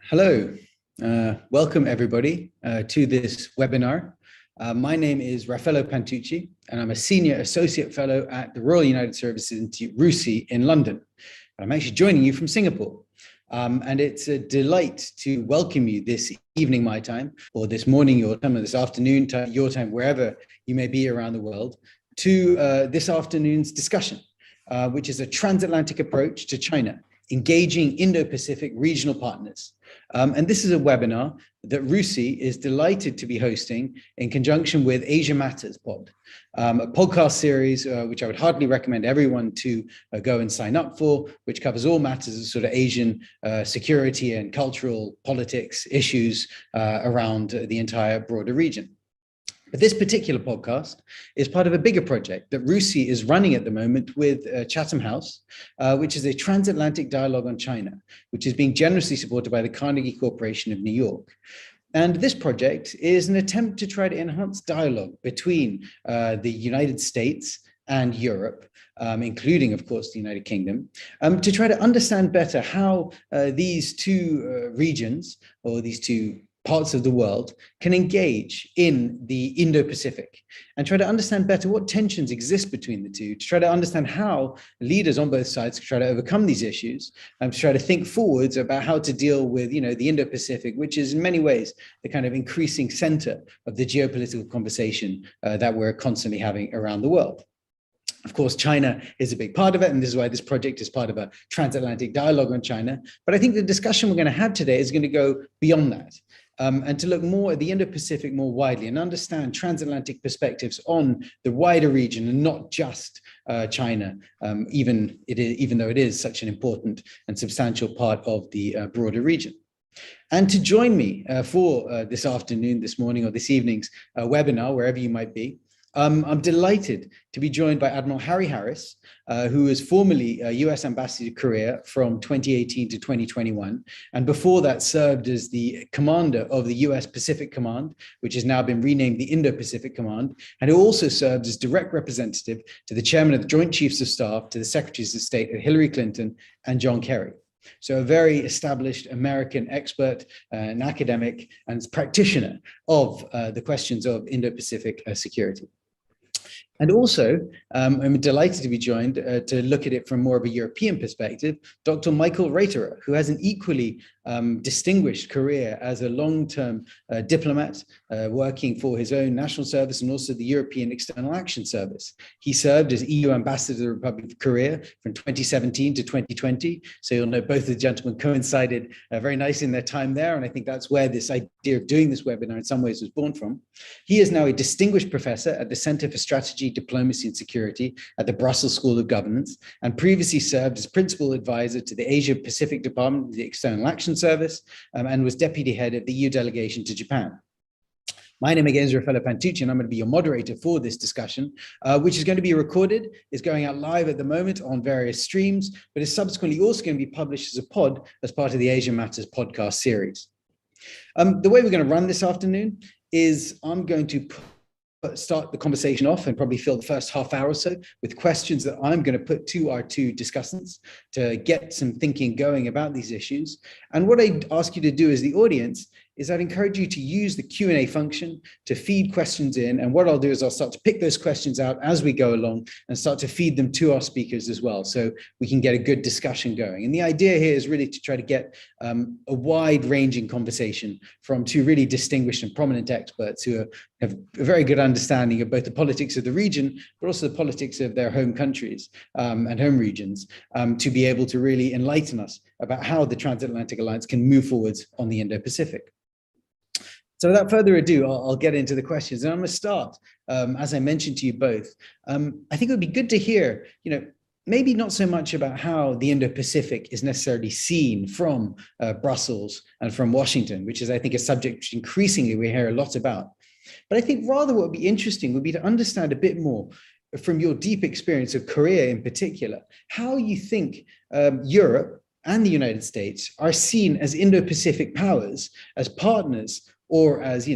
Hello, welcome everybody to this webinar. My name is Raffaello Pantucci, and I'm a Senior Associate Fellow at the Royal United Services Institute, RUSI, in London. I'm actually joining you from Singapore. And it's a delight to welcome you this evening, my time, or this morning, your time, or this afternoon, your time, wherever you may be around the world, to this afternoon's discussion, which is a transatlantic approach to China, engaging Indo-Pacific regional partners. And this is a webinar that RUSI is delighted to be hosting in conjunction with Asia Matters Pod, a podcast series which I would heartily recommend everyone to go and sign up for, which covers all matters of sort of Asian security and cultural politics issues around the entire broader region. But this particular podcast is part of a bigger project that RUSI is running at the moment with Chatham House, which is a transatlantic dialogue on China, which is being generously supported by the Carnegie Corporation of New York. And this project is an attempt to try to enhance dialogue between the United States and Europe, including, of course, the United Kingdom, to try to understand better how these two regions, or these two parts of the world, can engage in the Indo-Pacific and try to understand better what tensions exist between the two, to try to understand how leaders on both sides can try to overcome these issues, and to try to think forwards about how to deal with, the Indo-Pacific, which is in many ways the kind of increasing center of the geopolitical conversation that we're constantly having around the world. Of course, China is a big part of it, and this is why this project is part of a transatlantic dialogue on China. But I think the discussion we're going to have today is going to go beyond that. And to look more at the Indo-Pacific more widely and understand transatlantic perspectives on the wider region and not just China, even though it is such an important and substantial part of the broader region. And to join me for this afternoon, this morning, or this evening's webinar, wherever you might be, I'm delighted to be joined by Admiral Harry Harris, who was formerly US Ambassador to Korea from 2018 to 2021, and before that served as the commander of the US Pacific Command, which has now been renamed the Indo-Pacific Command, and who also served as direct representative to the Chairman of the Joint Chiefs of Staff, to the Secretaries of State Hillary Clinton and John Kerry. So a very established American expert, an academic and practitioner of the questions of Indo-Pacific security. And also, I'm delighted to be joined to look at it from more of a European perspective, Dr. Michael Reiterer, who has an equally distinguished career as a long-term diplomat working for his own national service and also the European External Action Service. He served as EU Ambassador to the Republic of Korea from 2017 to 2020. So you'll know both of the gentlemen coincided very nicely in their time there. And I think that's where this idea of doing this webinar in some ways was born from. He is now a distinguished professor at the Center for Strategy, Diplomacy and Security at the Brussels School of Governance, and previously served as principal advisor to the Asia Pacific Department of the External Action Service, and was deputy head of the EU delegation to Japan. My name again is Raffaello Pantucci, and I'm going to be your moderator for this discussion, which is going to be recorded, is going out live at the moment on various streams, but is subsequently also going to be published as a pod as part of the Asia Matters podcast series. The way we're going to run this afternoon is I'm going to start the conversation off and probably fill the first half hour or so with questions that I'm going to put to our two discussants to get some thinking going about these issues. And what I ask you to do as the audience is I'd encourage you to use the Q&A function to feed questions in. And what I'll do is I'll start to pick those questions out as we go along and start to feed them to our speakers as well, so we can get a good discussion going. And the idea here is really to try to get a wide-ranging conversation from two really distinguished and prominent experts who have a very good understanding of both the politics of the region, but also the politics of their home countries and home regions, to be able to really enlighten us about how the transatlantic alliance can move forwards on the Indo-Pacific. So without further ado, I'll get into the questions. And I'm going to start, as I mentioned to you both. I think it would be good to hear, maybe not so much about how the Indo-Pacific is necessarily seen from Brussels and from Washington, which is, I think, a subject which increasingly we hear a lot about. But I think rather what would be interesting would be to understand a bit more from your deep experience of Korea in particular, how you think Europe and the United States are seen as Indo-Pacific powers, as partners, or as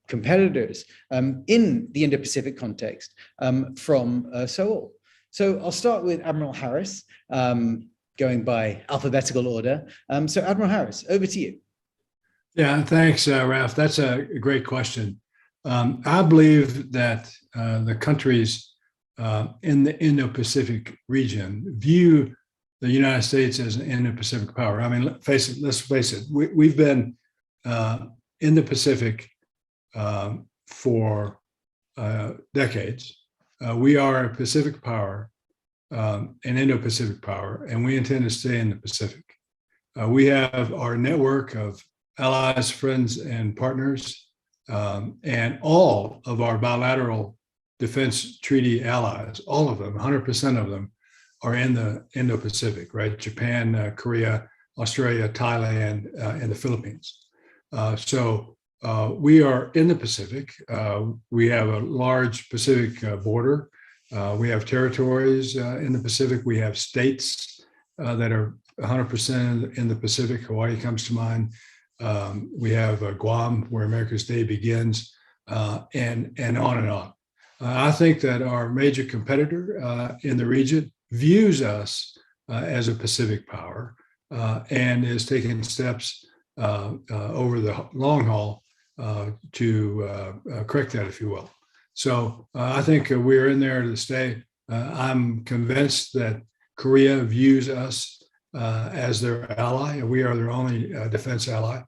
competitors in the Indo-Pacific context from Seoul. So I'll start with Admiral Harris, going by alphabetical order. So Admiral Harris, over to you. Yeah, thanks, Raf. That's a great question. I believe that the countries in the Indo-Pacific region view the United States as an Indo-Pacific power. I mean, let's face it, we've been in the Pacific for decades. We are a Pacific power, an Indo-Pacific power, and we intend to stay in the Pacific. We have our network of allies, friends, and partners, and all of our bilateral defense treaty allies, all of them, 100% of them, are in the Indo-Pacific, right? Japan, Korea, Australia, Thailand, and the Philippines. So we are in the Pacific. We have a large Pacific border. We have territories in the Pacific. We have states that are 100% in the Pacific. Hawaii comes to mind. We have Guam, where America's Day begins, and on and on. I think that our major competitor in the region views us as a Pacific power and is taking steps over the long haul to correct that, if you will. So I think we're in there to stay. I'm convinced that Korea views us as their ally. We are their only defense ally.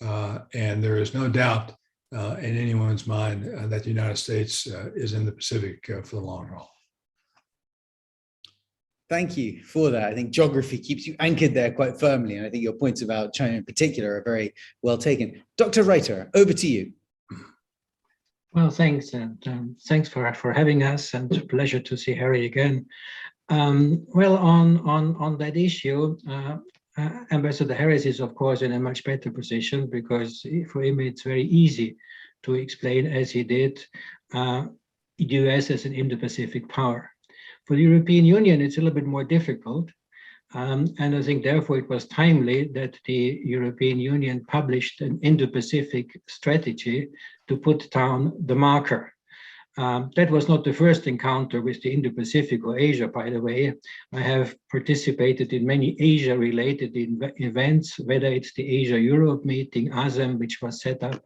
And there is no doubt in anyone's mind that the United States is in the Pacific for the long haul. Thank you for that. I think geography keeps you anchored there quite firmly. And I think your points about China in particular are very well taken. Dr. Reiter, over to you. Well, thanks. And thanks for having us, and a pleasure to see Harry again. Well, on that issue, Ambassador Harris is, of course, in a much better position because for him it's very easy to explain, as he did, the US as an Indo-Pacific power. For the European Union, it's a little bit more difficult. And I think, therefore, it was timely that the European Union published an Indo-Pacific strategy to put down the marker. That was not the first encounter with the Indo-Pacific or Asia, by the way. I have participated in many Asia-related events, whether it's the Asia-Europe meeting, ASEM, which was set up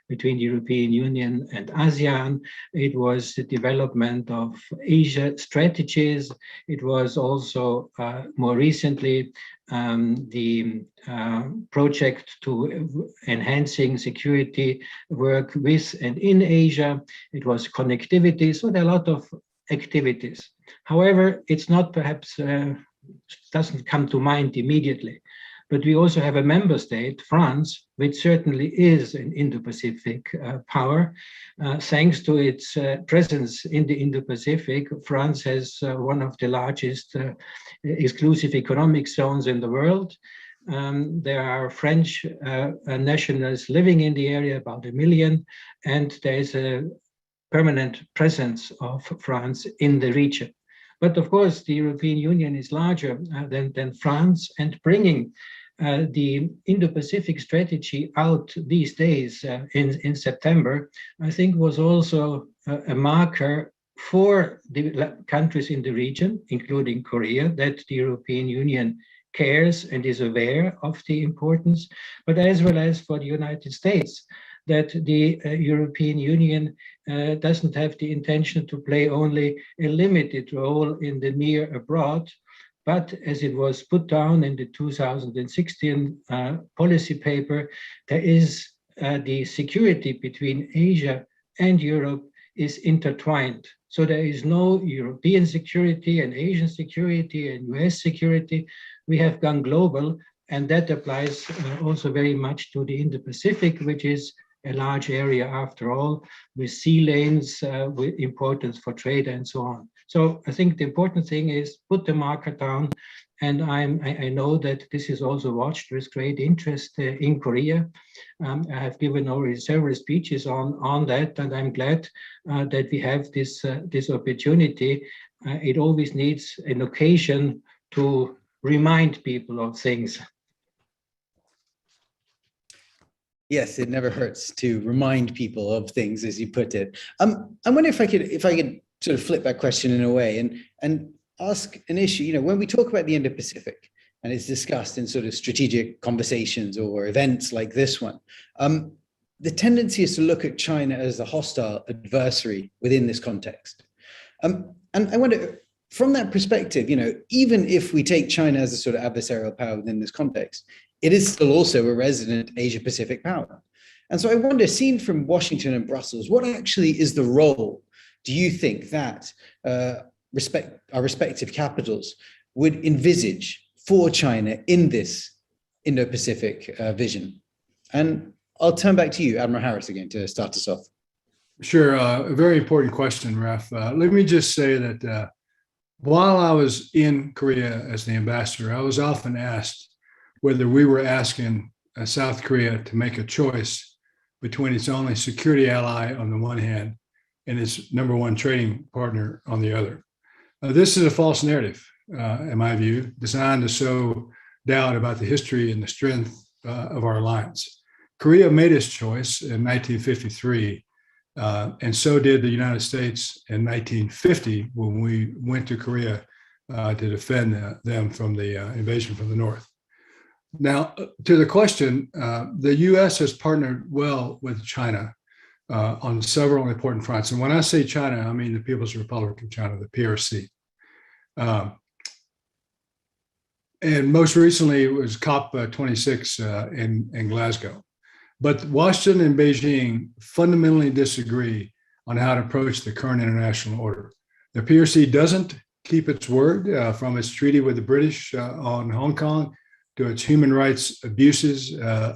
between the European Union and ASEAN. It was the development of Asia strategies. It was also, more recently, the project to enhancing security work with and in Asia. It was connectivity. So there are a lot of activities. However, it's not perhaps, doesn't come to mind immediately. But we also have a member state, France, which certainly is an Indo-Pacific power. Thanks to its presence in the Indo-Pacific, France has one of the largest exclusive economic zones in the world. There are French nationals living in the area, about 1 million, and there is a permanent presence of France in the region. But of course, the European Union is larger than France, and bringing the Indo-Pacific strategy out these days in September, I think was also a marker for the countries in the region, including Korea, that the European Union cares and is aware of the importance, but as well as for the United States, that the European Union doesn't have the intention to play only a limited role in the near abroad, but as it was put down in the 2016 policy paper, there is the security between Asia and Europe is intertwined. So there is no European security and Asian security and US security. We have gone global, and that applies also very much to the Indo-Pacific, which is a large area after all, with sea lanes, with importance for trade and so on. So I think the important thing is put the marker down, and I know that this is also watched with great interest in Korea. I have given already several speeches on that, and I'm glad that we have this opportunity. It always needs an occasion to remind people of things. Yes, it never hurts to remind people of things, as you put it. I wonder if I could sort of flip that question in a way and ask an issue. You know, when we talk about the Indo-Pacific, and it's discussed in sort of strategic conversations or events like this one. The tendency is to look at China as a hostile adversary within this context. And I wonder, from that perspective, even if we take China as a sort of adversarial power within this context, it is still also a resident Asia-Pacific power. And so I wonder, seen from Washington and Brussels, what actually is the role, do you think, that our respective capitals would envisage for China in this Indo-Pacific vision? And I'll turn back to you, Admiral Harris, again, to start us off. Sure. A very important question, Raf. Let me just say that while I was in Korea as the ambassador, I was often asked whether we were asking South Korea to make a choice between its only security ally on the one hand and its number one trading partner on the other. This is a false narrative, in my view, designed to sow doubt about the history and the strength of our alliance. Korea made its choice in 1953, and so did the United States in 1950 when we went to Korea to defend them from the invasion from the north. Now, to the question, the U.S. has partnered well with China on several important fronts. And when I say China, I mean the People's Republic of China, the PRC. And most recently, it was COP26 in Glasgow. But Washington and Beijing fundamentally disagree on how to approach the current international order. The PRC doesn't keep its word from its treaty with the British on Hong Kong to its human rights abuses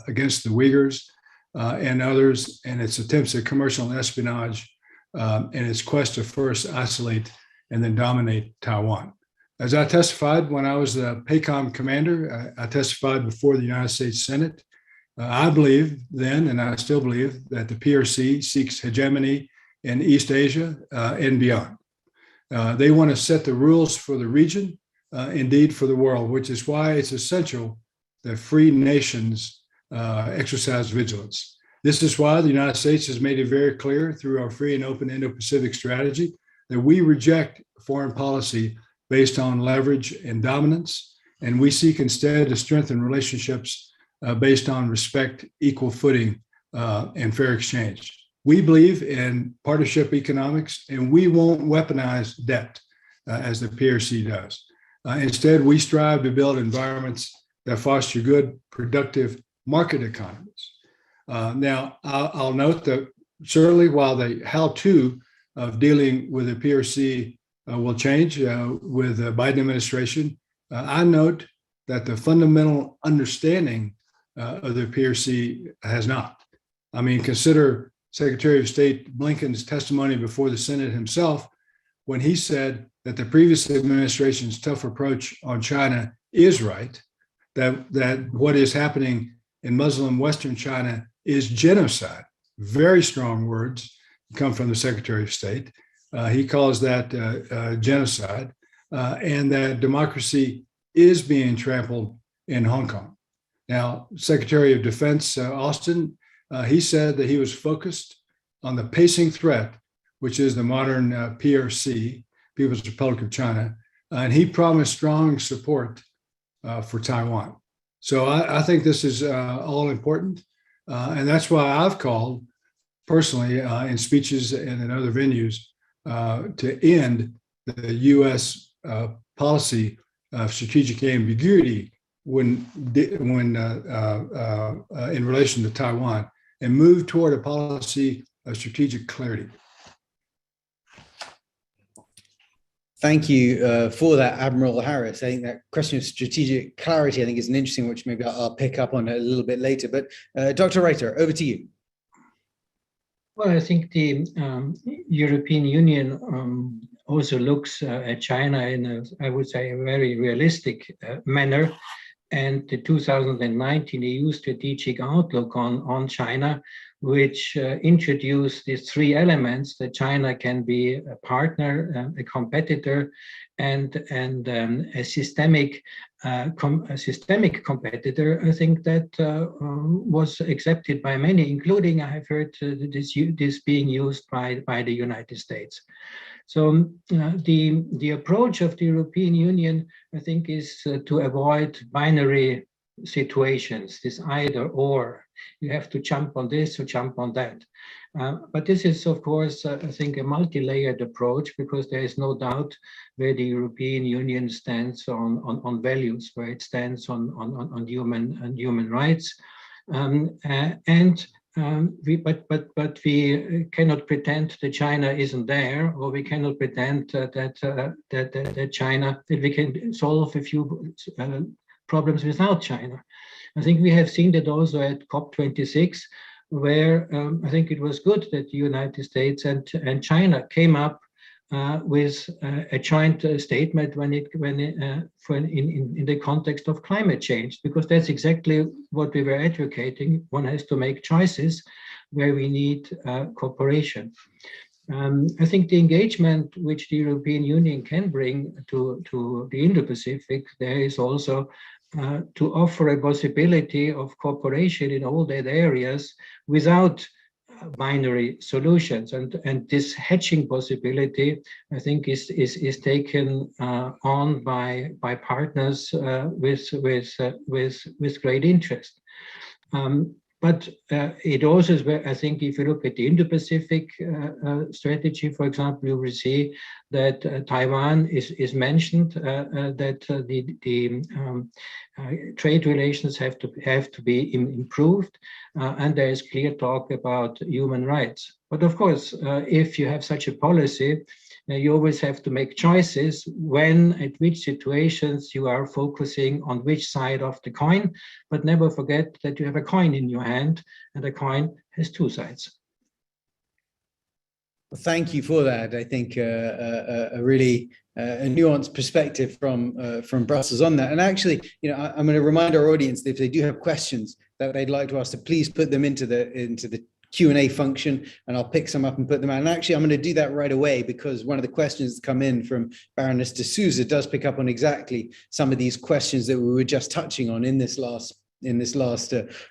against the Uyghurs and others, and its attempts at commercial espionage and its quest to first isolate and then dominate Taiwan. As I testified when I was the PACOM commander, I testified before the United States Senate. I believe then, and I still believe, that the PRC seeks hegemony in East Asia and beyond. They want to set the rules for the region, indeed for the world, which is why it's essential that free nations exercise vigilance. This is why the United States has made it very clear through our free and open Indo-Pacific strategy that we reject foreign policy based on leverage and dominance, and we seek instead to strengthen relationships based on respect, equal footing, and fair exchange. We believe in partnership economics, and we won't weaponize debt as the PRC does. Instead, we strive to build environments that foster good, productive market economies. Now, I'll note that certainly while the how-to of dealing with the PRC will change with the Biden administration, I note that the fundamental understanding of the PRC has not. I mean, consider Secretary of State Blinken's testimony before the Senate himself when he said that the previous administration's tough approach on China is right, that what is happening in Muslim Western China is genocide. Very strong words come from the Secretary of State. He calls that genocide, and that democracy is being trampled in Hong Kong. Now, Secretary of Defense Austin, he said that he was focused on the pacing threat, which is the modern PRC, People's Republic of China, and he promised strong support for Taiwan. So I think this is all important, and that's why I've called personally in speeches and in other venues to end the U.S. policy of strategic ambiguity when in relation to Taiwan, and move toward a policy of strategic clarity. Thank you for that, Admiral Harris. I think that question of strategic clarity, I think, is an interesting, which maybe I'll pick up on a little bit later. But Dr. Reiter, over to you. Well, I think the European Union also looks at China in a, I would say, a very realistic manner. And the 2019 EU strategic outlook on China, which introduced these three elements: that China can be a partner, a competitor, and a systemic competitor. I think that was accepted by many, including I have heard this being used by the United States. So the approach of the European Union, I think, is to avoid binary situations, this either or. You have to jump on this or jump on that. But this is, of course, I think, a multi-layered approach, because there is no doubt where the European Union stands on values, where it stands on human rights, but we cannot pretend that China isn't there, or we cannot pretend that China, that we can solve a few problems without China. I think we have seen that also at COP26, where I think it was good that the United States and China came up with a joint statement in the context of climate change, because that's exactly what we were advocating. One has to make choices where we need cooperation. I think the engagement which the European Union can bring to the Indo-Pacific, there is also to offer a possibility of cooperation in all that areas without binary solutions, and this hedging possibility, I think, is taken on by partners with great interest. But it also is where, I think, if you look at the Indo-Pacific strategy, for example, you will see that Taiwan is mentioned, that the trade relations have to be improved, and there is clear talk about human rights. But of course, if you have such a policy, you always have to make choices when, at which situations you are focusing on which side of the coin, but never forget that you have a coin in your hand, and a coin has two sides. Well, thank you for that. I think a really a nuanced perspective from Brussels on that. And actually, I'm going to remind our audience that if they do have questions that they'd like to ask, to please put them into the Q&A function, and I'll pick some up and put them out. And actually, I'm going to do that right away, because one of the questions that come in from Baroness de Souza does pick up on exactly some of these questions that we were just touching on in this last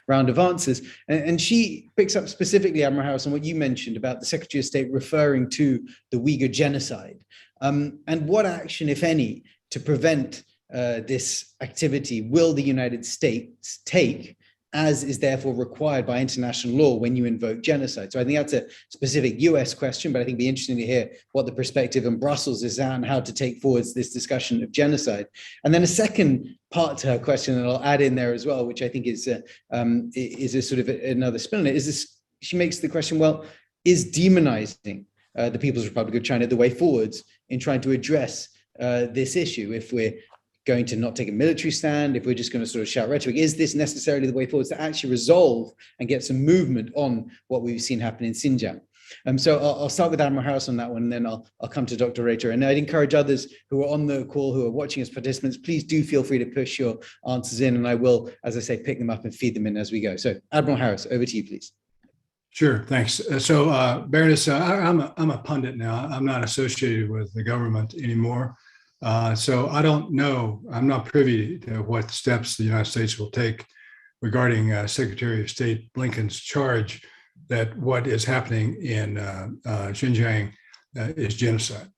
round of answers. And she picks up specifically, Admiral Harris, on what you mentioned about the Secretary of State referring to the Uyghur genocide, and what action, if any, to prevent this activity will the United States take, as is therefore required by international law when you invoke genocide. So I think that's a specific US question, but I think it'd be interesting to hear what the perspective in Brussels is and how to take forward this discussion of genocide. And then a second part to her question that I'll add in there as well, which I think is a sort of another spin on it, is this, she makes the question, well, is demonizing the People's Republic of China the way forwards in trying to address this issue? If we're going to not take a military stand, if we're just going to sort of shout rhetoric, is this necessarily the way forward to actually resolve and get some movement on what we've seen happen in Xinjiang? So I'll start with Admiral Harris on that one, and then I'll come to Dr. Rater. And I'd encourage others who are on the call, who are watching as participants, please do feel free to push your answers in, and I will, as I say, pick them up and feed them in as we go. So Admiral Harris, over to you, please. Sure, thanks. So Baroness, I'm a pundit now. I'm not associated with the government anymore. So I don't know, I'm not privy to what steps the United States will take regarding Secretary of State Blinken's charge that what is happening in Xinjiang is genocide.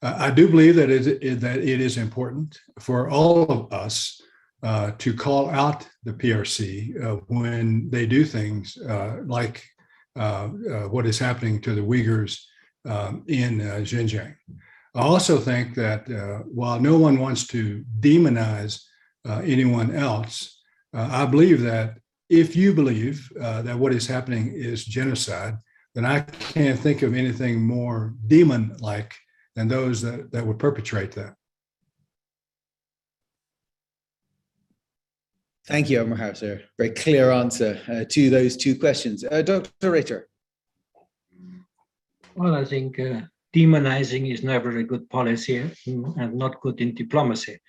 I do believe that it is important for all of us to call out the PRC when they do things like what is happening to the Uyghurs in Xinjiang. I also think that while no one wants to demonize anyone else, I believe that if you believe that what is happening is genocide, then I can't think of anything more demon-like than those that would perpetrate that. Thank you, Admiral Harris. A very clear answer to those two questions. Dr. Rater. Well, I think demonizing is never a good policy and not good in diplomacy.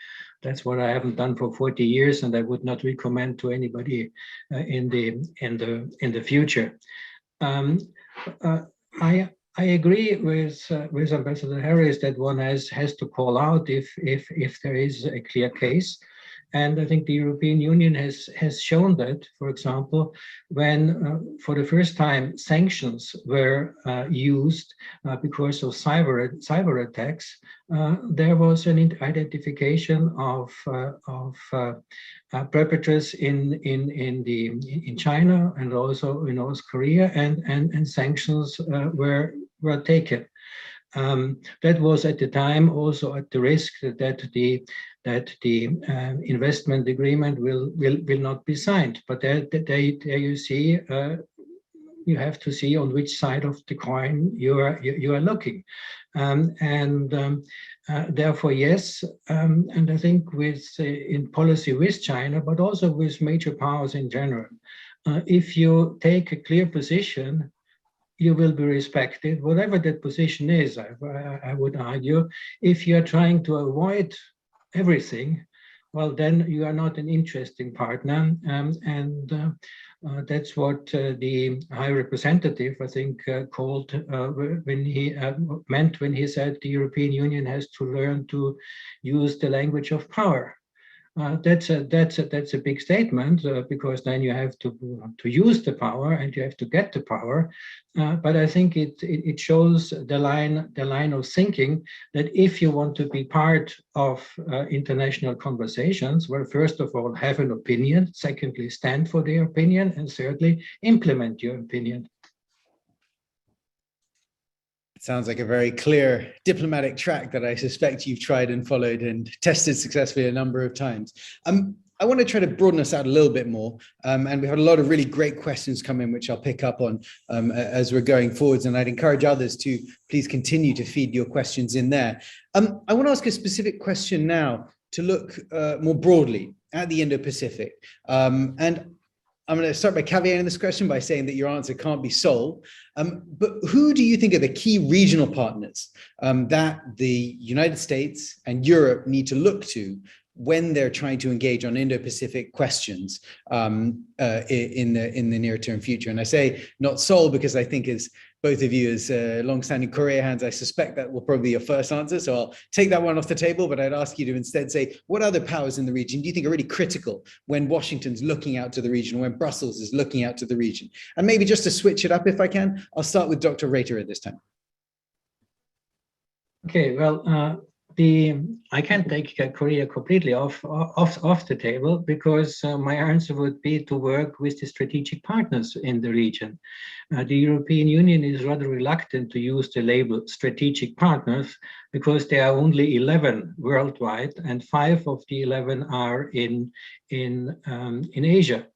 That's what I haven't done for 40 years, and I would not recommend to anybody in the future. I agree with Ambassador Harris that one has to call out if there is a clear case. And I think the European Union has shown that, for example, when for the first time sanctions were used because of cyber attacks, there was an identification of perpetrators in China and also in North Korea, and sanctions were taken. That was at the time also at the risk that the investment agreement will not be signed. But there you see, you have to see on which side of the coin you are looking, therefore yes, and I think in policy with China, but also with major powers in general, if you take a clear position, you will be respected, whatever that position is. I would argue, if you are trying to avoid everything, well, then you are not an interesting partner, that's what the High Representative, I think, called when he meant when he said the European Union has to learn to use the language of power. That's a big statement, because then you have to use the power and you have to get the power. But I think it shows the line of thinking that if you want to be part of international conversations, well, first of all, have an opinion. Secondly, stand for their opinion, and thirdly, implement your opinion. Sounds like a very clear diplomatic track that I suspect you've tried and followed and tested successfully a number of times. I want to try to broaden us out a little bit more, and we've had a lot of really great questions come in, which I'll pick up on as we're going forwards, and I'd encourage others to please continue to feed your questions in there. I want to ask a specific question now to look more broadly at the Indo-Pacific, and I'm going to start by caveating this question by saying that your answer can't be Seoul, but who do you think are the key regional partners that the United States and Europe need to look to when they're trying to engage on Indo-Pacific questions in the near term future? And I say not Seoul because I think, as both of you as long-standing Korea hands, I suspect that will probably be your first answer. So I'll take that one off the table, but I'd ask you to instead say, what other powers in the region do you think are really critical when Washington's looking out to the region, when Brussels is looking out to the region? And maybe just to switch it up, if I can, I'll start with Dr. Reiter at this time. Okay, well, I can't take Korea completely off the table, because my answer would be to work with the strategic partners in the region. The European Union is rather reluctant to use the label strategic partners because there are only 11 worldwide, and 5 of the 11 are in Asia.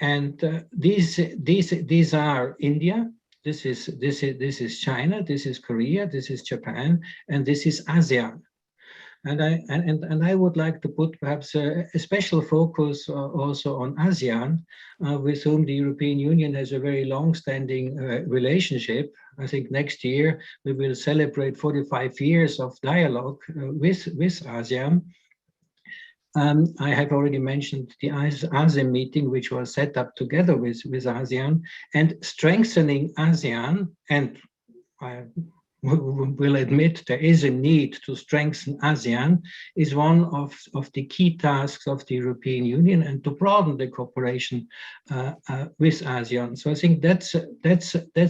And these are India. This is China, this is Korea, this is Japan, and this is ASEAN. And I would like to put perhaps a special focus also on ASEAN, with whom the European Union has a very long-standing relationship. I think next year we will celebrate 45 years of dialogue with ASEAN. I have already mentioned the ASEAN meeting, which was set up together with ASEAN, and strengthening ASEAN, and I will admit there is a need to strengthen ASEAN, is one of the key tasks of the European Union, and to broaden the cooperation with ASEAN. So I think that's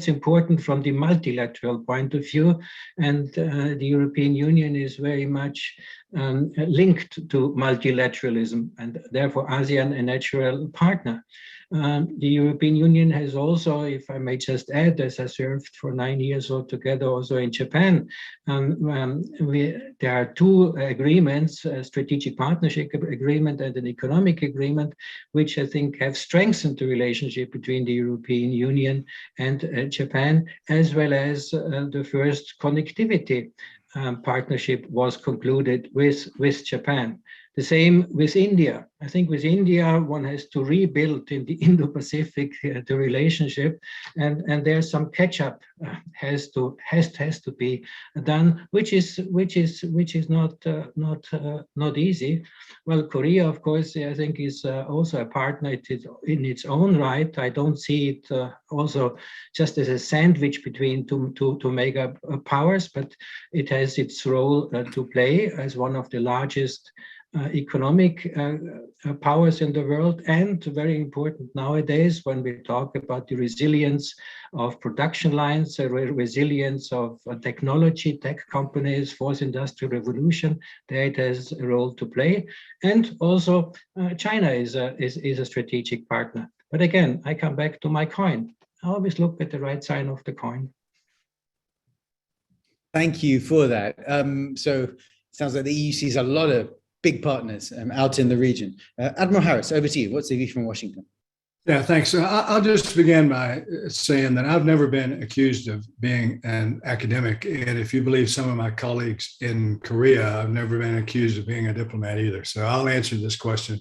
important from the multilateral point of view, and the European Union is very much linked to multilateralism, and therefore ASEAN a natural partner. The European Union has also, if I may just add, as I served for 9 years altogether also in Japan, there are 2 agreements, a strategic partnership agreement and an economic agreement, which I think have strengthened the relationship between the European Union and Japan, as well as the first connectivity partnership was concluded with Japan. The same with India. I think with India, one has to rebuild in the Indo-Pacific the relationship, and there's some catch-up has to be done, which is not easy. Well, Korea, of course, I think is also a partner in its own right. I don't see it also just as a sandwich between two mega powers, but it has its role to play as one of the largest economic powers in the world, and very important nowadays when we talk about the resilience of production lines, resilience of technology, tech companies, fourth industrial revolution, there it has a role to play. And also China is a strategic partner. But again, I come back to my coin. I always look at the right side of the coin. Thank you for that. So it sounds like the EU sees a lot of big partners out in the region. Admiral Harris, over to you. What's the view from Washington? Yeah, thanks. I'll just begin by saying that I've never been accused of being an academic. And if you believe some of my colleagues in Korea, I've never been accused of being a diplomat either. So I'll answer this question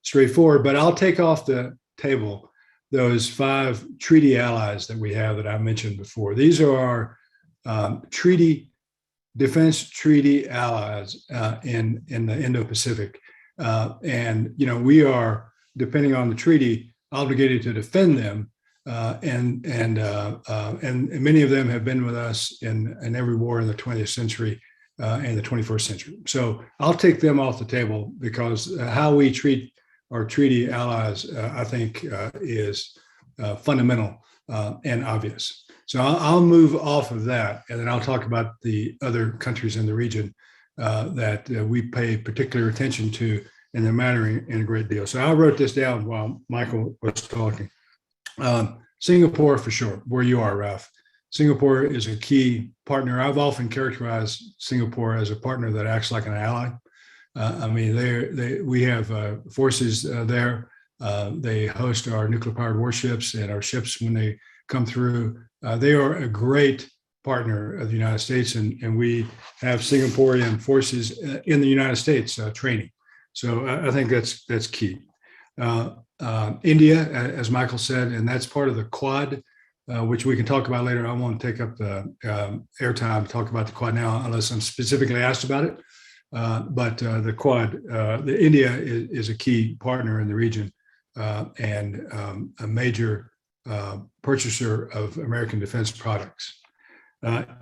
straightforward, but I'll take off the table those 5 treaty allies that we have that I mentioned before. These are our defense treaty allies in the Indo-Pacific. And, you know, we are, depending on the treaty, obligated to defend them. And many of them have been with us in every war in the 20th century and the 21st century. So I'll take them off the table because how we treat our treaty allies, I think, is fundamental and obvious. So I'll move off of that, and then I'll talk about the other countries in the region that we pay particular attention to, and they're mattering in a great deal. So I wrote this down while Michael was talking. Singapore, for sure, where you are, Ralph. Singapore is a key partner. I've often characterized Singapore as a partner that acts like an ally. I mean, we have forces there. They host our nuclear-powered warships and our ships when they come through. They are a great partner of the United States, and we have Singaporean forces in the United States training. So I think that's key. India, as Michael said, and that's part of the Quad, which we can talk about later. I won't take up the airtime to talk about the Quad now, unless I'm specifically asked about it. But the Quad, India is a key partner in the region and a major purchaser of American defense products.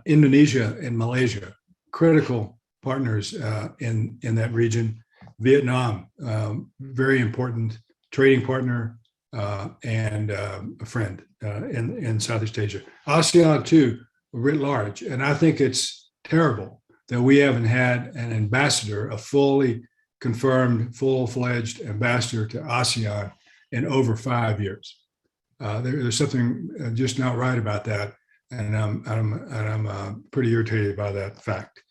Indonesia and Malaysia, critical partners in that region. Vietnam, very important trading partner and a friend in Southeast Asia. ASEAN too, writ large, and I think it's terrible that we haven't had an ambassador, a fully confirmed, full-fledged ambassador to ASEAN in over 5 years. There's something just not right about that, and I'm pretty irritated by that fact.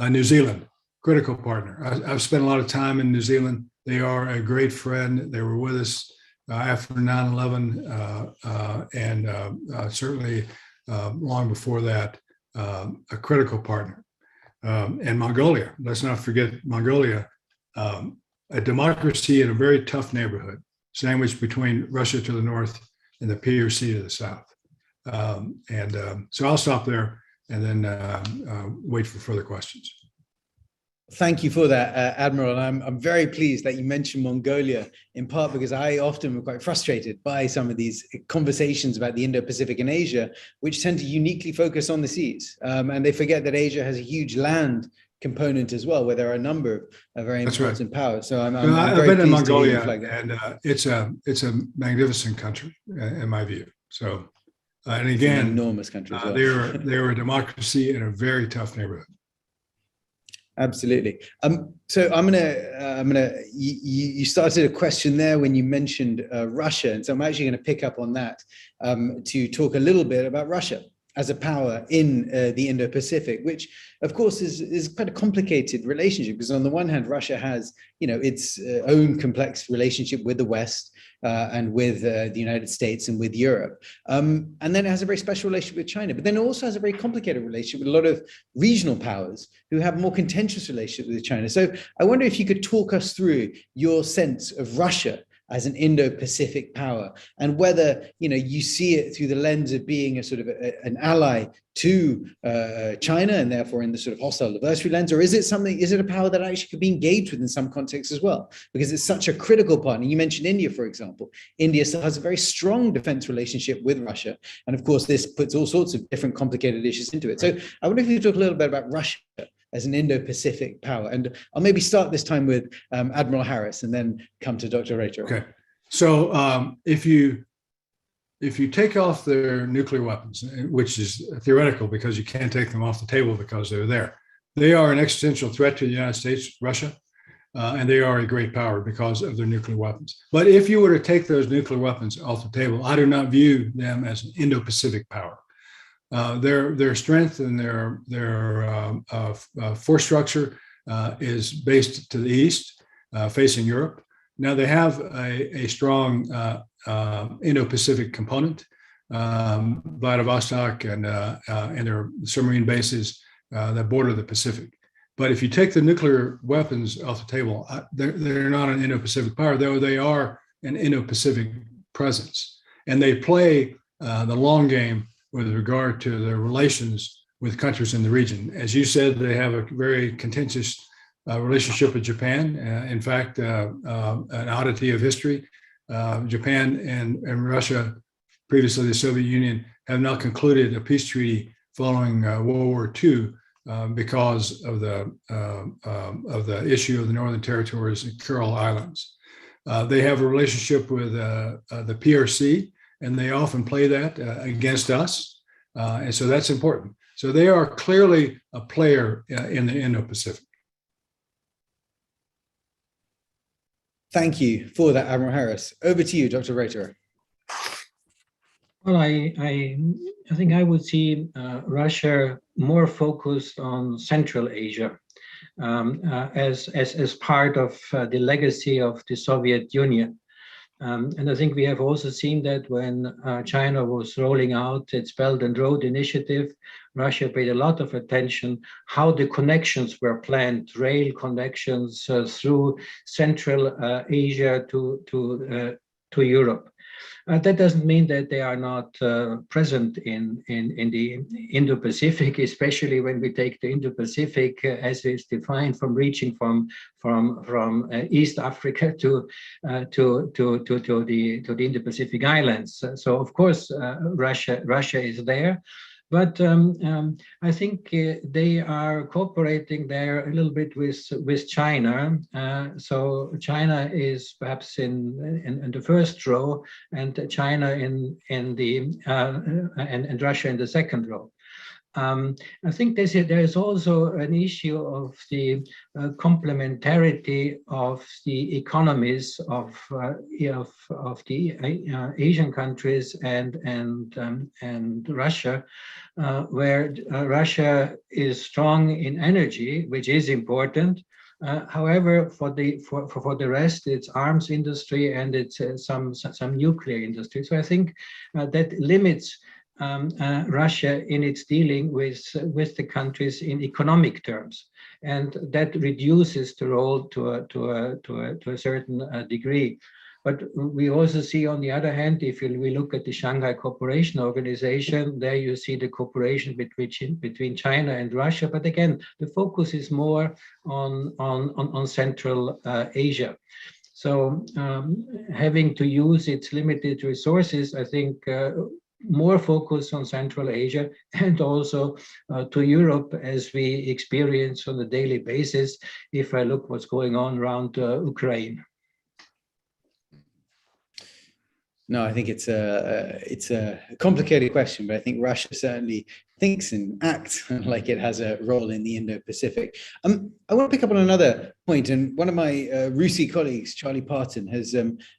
New Zealand, critical partner. I've spent a lot of time in New Zealand. They are a great friend. They were with us after 9/11 and certainly long before that, a critical partner. And Mongolia, let's not forget Mongolia, a democracy in a very tough neighborhood, sandwiched between Russia to the north and the PRC to the south. So I'll stop there and then wait for further questions. Thank you for that, Admiral. And I'm very pleased that you mentioned Mongolia, in part because I often am quite frustrated by some of these conversations about the Indo-Pacific and Asia, which tend to uniquely focus on the seas. And they forget that Asia has a huge land component as well, where there are a number of very important powers. So I'm I've very been in pleased Mongolia, to hear and it's a magnificent country, in my view. So, and again, an enormous country as well. They're a democracy in a very tough neighborhood. Absolutely. So you started a question there when you mentioned Russia, and so I'm actually going to pick up on that to talk a little bit about Russia as a power in the Indo-Pacific, which of course is quite a complicated relationship, because on the one hand, Russia has, its own complex relationship with the West and with the United States and with Europe. And then it has a very special relationship with China, but then it also has a very complicated relationship with a lot of regional powers who have more contentious relationship with China. So I wonder if you could talk us through your sense of Russia as an Indo-Pacific power, and whether you see it through the lens of being a sort of an ally to China, and therefore in the sort of hostile adversary lens, or is it a power that actually could be engaged with in some contexts as well, because it's such a critical partner? You mentioned India, for example. India still has a very strong defense relationship with Russia, and of course this puts all sorts of different complicated issues into it. So I wonder if you could talk a little bit about Russia as an Indo-Pacific power? And I'll maybe start this time with Admiral Harris and then come to Dr. Reiter. Okay. So if you take off their nuclear weapons, which is theoretical because you can't take them off the table because they're there, they are an existential threat to the United States, Russia, and they are a great power because of their nuclear weapons. But if you were to take those nuclear weapons off the table, I do not view them as an Indo-Pacific power. Their strength and their force structure is based to the east, facing Europe. Now they have a strong Indo-Pacific component, Vladivostok and their submarine bases that border the Pacific. But if you take the nuclear weapons off the table, they're not an Indo-Pacific power, though they are an Indo-Pacific presence. And they play the long game with regard to their relations with countries in the region. As you said, they have a very contentious relationship with Japan. In fact, an oddity of history, Japan and Russia, previously the Soviet Union, have not concluded a peace treaty following World War II because of the issue of the Northern Territories and Kuril Islands. They have a relationship with the PRC, and they often play that against us. And so that's important. So they are clearly a player in the Indo-Pacific. Thank you for that, Admiral Harris. Over to you, Dr. Reiter. Well, I think I would see Russia more focused on Central Asia as part of the legacy of the Soviet Union. And I think we have also seen that when China was rolling out its Belt and Road Initiative, Russia paid a lot of attention how the connections were planned, rail connections through Central Asia to Europe. That doesn't mean that they are not present in the Indo-Pacific, especially when we take the Indo-Pacific as it's defined from reaching from East Africa to the Indo-Pacific Islands. So of course Russia is there. But I think they are cooperating there a little bit with China. So China is perhaps in the first row, and China in the and Russia in the second row. I think there is also an issue of the complementarity of the economies of the Asian countries and Russia, where Russia is strong in energy, which is important. However, for the rest, it's arms industry and it's some nuclear industry. So I think that limits Russia in its dealing with the countries in economic terms, and that reduces the role to a certain degree. But we also see, on the other hand, if we look at the Shanghai Cooperation Organization, there you see the cooperation between China and Russia. But again, the focus is more on Central Asia. So having to use its limited resources, I think more focus on Central Asia and also to Europe, as we experience on a daily basis, if I look what's going on around Ukraine. No, I think it's a complicated question, but I think Russia certainly thinks and acts like it has a role in the Indo-Pacific. I want to pick up on another point, and one of my RUSI colleagues, Charlie Parton, has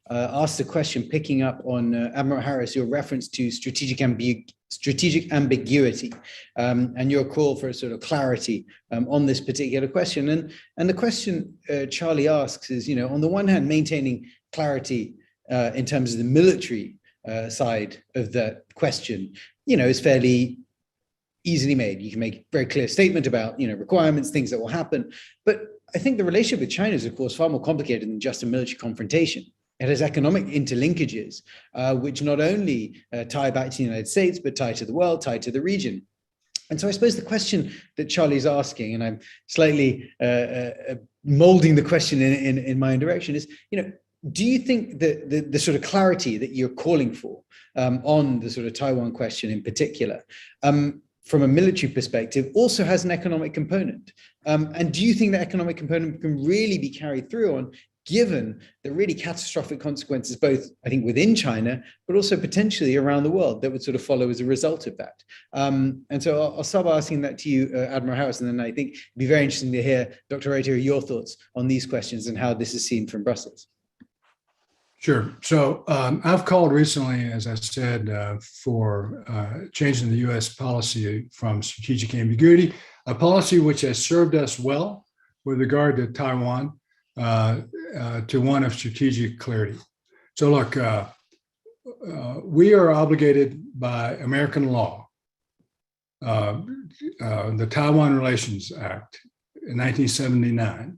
asked a question picking up on Admiral Harris, your reference to strategic ambiguity and your call for a sort of clarity on this particular question. And the question Charlie asks is, on the one hand, maintaining clarity in terms of the military side of the question, is fairly easily made. You can make a very clear statement about, requirements, things that will happen. But I think the relationship with China is, of course, far more complicated than just a military confrontation. It has economic interlinkages, which not only tie back to the United States, but tie to the world, tie to the region. And so I suppose the question that Charlie's asking, and I'm slightly molding the question in my own direction, is, do you think that the sort of clarity that you're calling for on the sort of Taiwan question in particular from a military perspective, also has an economic component. And do you think that economic component can really be carried through on, given the really catastrophic consequences, both I think within China, but also potentially around the world that would sort of follow as a result of that? And so I'll start by asking that to you, Admiral Harris, and then I think it'd be very interesting to hear, Dr. Reiter, your thoughts on these questions and how this is seen from Brussels. Sure. So I've called recently, as I said, for changing the U.S. policy from strategic ambiguity, a policy which has served us well with regard to Taiwan, to one of strategic clarity. So look, we are obligated by American law, the Taiwan Relations Act in 1979,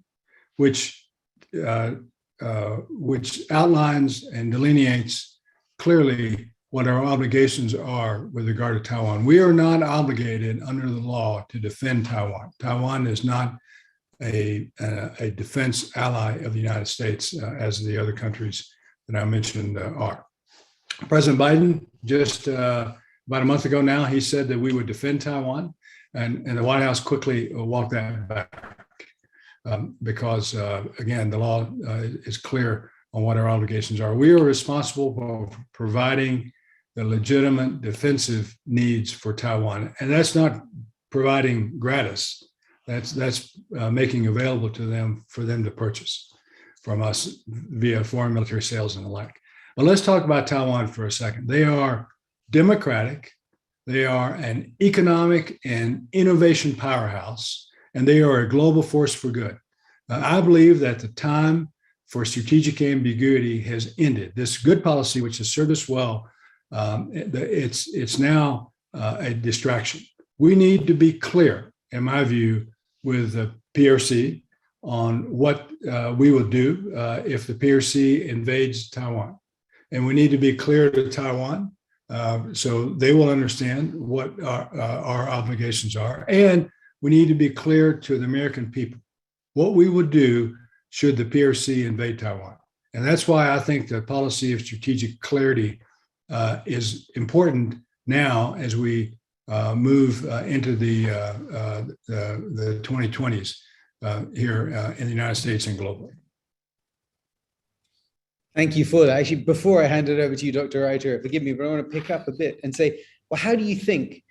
which outlines and delineates clearly what our obligations are with regard to Taiwan. We are not obligated under the law to defend Taiwan. Taiwan is not a defense ally of the United States, as the other countries that I mentioned are. President Biden, just about a month ago now, he said that we would defend Taiwan, and the White House quickly walked that back. Because, again, the law is clear on what our obligations are. We are responsible for providing the legitimate defensive needs for Taiwan. And that's not providing gratis. That's making available to them for them to purchase from us via foreign military sales and the like. But let's talk about Taiwan for a second. They are democratic. They are an economic and innovation powerhouse, and they are a global force for good. I believe that the time for strategic ambiguity has ended. This good policy, which has served us well, it's now a distraction. We need to be clear, in my view, with the PRC on what we will do if the PRC invades Taiwan. And we need to be clear to Taiwan so they will understand what our obligations are. And we need to be clear to the American people what we would do should the PRC invade Taiwan. And that's why I think the policy of strategic clarity is important now as we move into the 2020s here in the United States and globally. Thank you for that. Actually, before I hand it over to you, Dr. Reiter, forgive me, but I want to pick up a bit and say, well, how do you think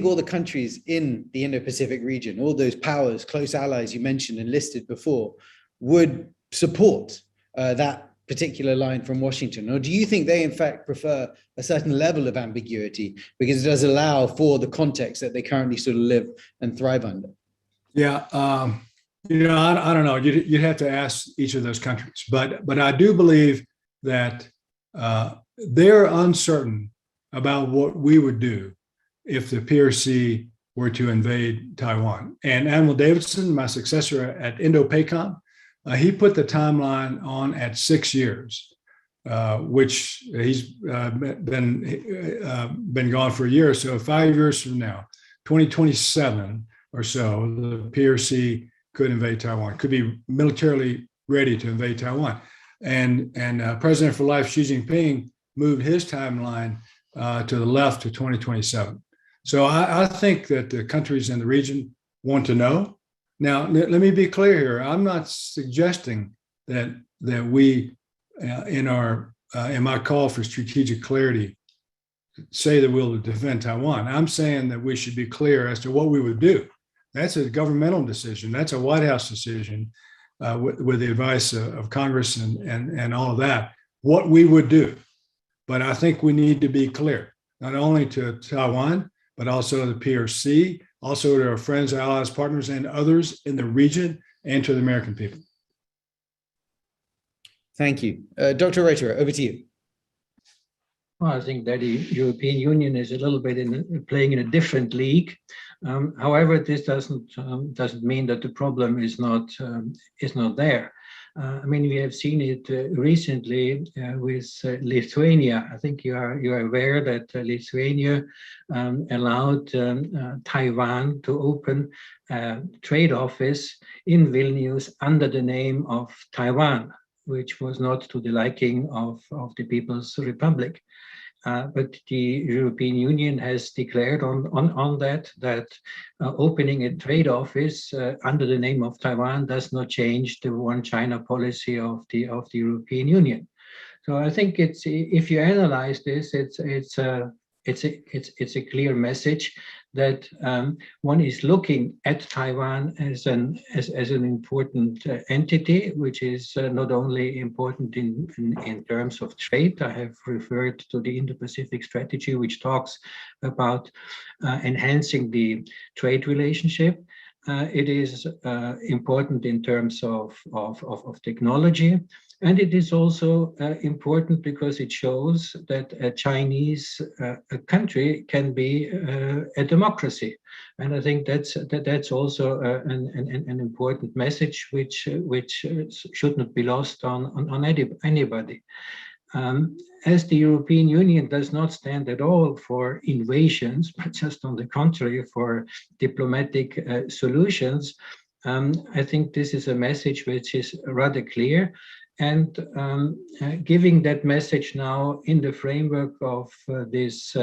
all the countries in the Indo-Pacific region, all those powers, close allies you mentioned and listed before, would support that particular line from Washington? Or do you think they, in fact, prefer a certain level of ambiguity because it does allow for the context that they currently sort of live and thrive under? Yeah, I don't know. You'd have to ask each of those countries. But I do believe that they're uncertain about what we would do if the PRC were to invade Taiwan. And Admiral Davidson, my successor at Indo-Pacific, he put the timeline on at 6 years, which he's been gone for a year. So 5 years from now, 2027 or so, the PRC could invade Taiwan, could be militarily ready to invade Taiwan. And President for Life Xi Jinping moved his timeline to the left to 2027. So I think that the countries in the region want to know. Now, let me be clear here. I'm not suggesting that we, in my call for strategic clarity, say that we'll defend Taiwan. I'm saying that we should be clear as to what we would do. That's a governmental decision. That's a White House decision with the advice of Congress and all of that, what we would do. But I think we need to be clear, not only to Taiwan, but also to the PRC, also to our friends, allies, partners, and others in the region, and to the American people. Thank you. Dr. Reiter, over to you. Well, I think that the European Union is a little bit playing in a different league. However, this doesn't mean that the problem is not there. I mean, we have seen it recently with Lithuania. I think you are aware that Lithuania allowed Taiwan to open a trade office in Vilnius under the name of Taiwan, which was not to the liking of the People's Republic. but the European Union has declared on that opening a trade office under the name of Taiwan does not change the one China policy of the European Union. So I think it's, if you analyze this, it's a clear message that one is looking at Taiwan as an important entity, which is not only important in terms of trade. I have referred to the Indo-Pacific strategy, which talks about enhancing the trade relationship. It is important in terms of technology. And it is also important because it shows that a Chinese country can be a democracy, and I think that's also an important message which should not be lost on anybody. As the European Union does not stand at all for invasions, but just on the contrary for diplomatic solutions, I think this is a message which is rather clear. And giving that message now in the framework of this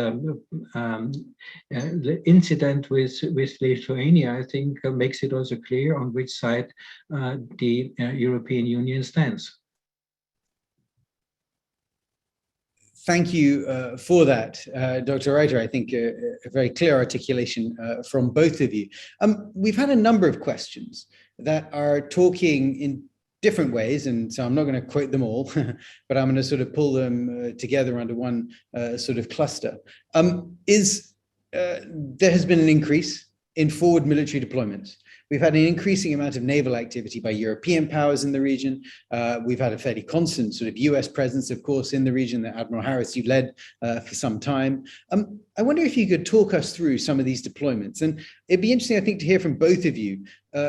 incident with Lithuania, I think makes it also clear on which side the European Union stands. Thank you for that, Dr. Reiter. I think a very clear articulation from both of you. We've had a number of questions that are talking in different ways, and so I'm not going to quote them all, but I'm going to sort of pull them together under one sort of cluster. There has been an increase in forward military deployments. We've had an increasing amount of naval activity by European powers in the region. We've had a fairly constant sort of US presence, of course, in the region that Admiral Harris, you led for some time. I wonder if you could talk us through some of these deployments. And it'd be interesting, I think, to hear from both of you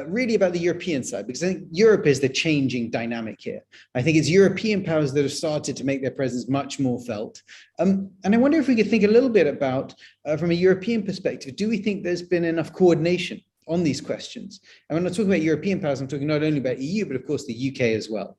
really about the European side, because I think Europe is the changing dynamic here. I think it's European powers that have started to make their presence much more felt. And I wonder if we could think a little bit about, from a European perspective, do we think there's been enough coordination on these questions? And when I'm talking about European powers, I'm talking not only about EU, but of course the UK as well.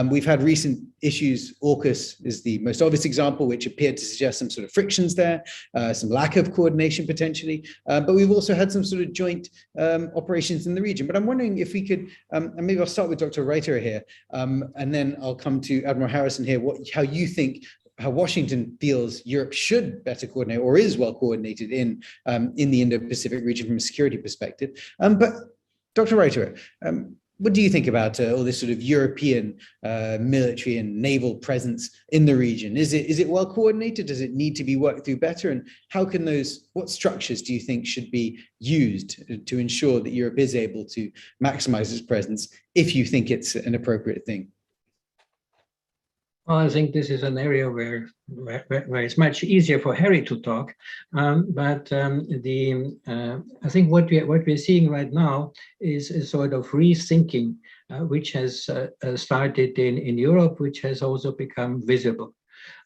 We've had recent issues. AUKUS is the most obvious example, which appeared to suggest some sort of frictions there, some lack of coordination potentially. But we've also had some sort of joint operations in the region. But I'm wondering if we could, and maybe I'll start with Dr. Reiter here, and then I'll come to Admiral Harrison here, how you think how Washington feels Europe should better coordinate or is well coordinated in the Indo-Pacific region from a security perspective. But Dr. Reiter, what do you think about all this sort of European military and naval presence in the region? Is it well coordinated? Does it need to be worked through better? And how can what structures do you think should be used to ensure that Europe is able to maximize its presence if you think it's an appropriate thing? Well, I think this is an area where it's much easier for Harry to talk, but I think what we're seeing right now is a sort of rethinking, which has started in Europe, which has also become visible.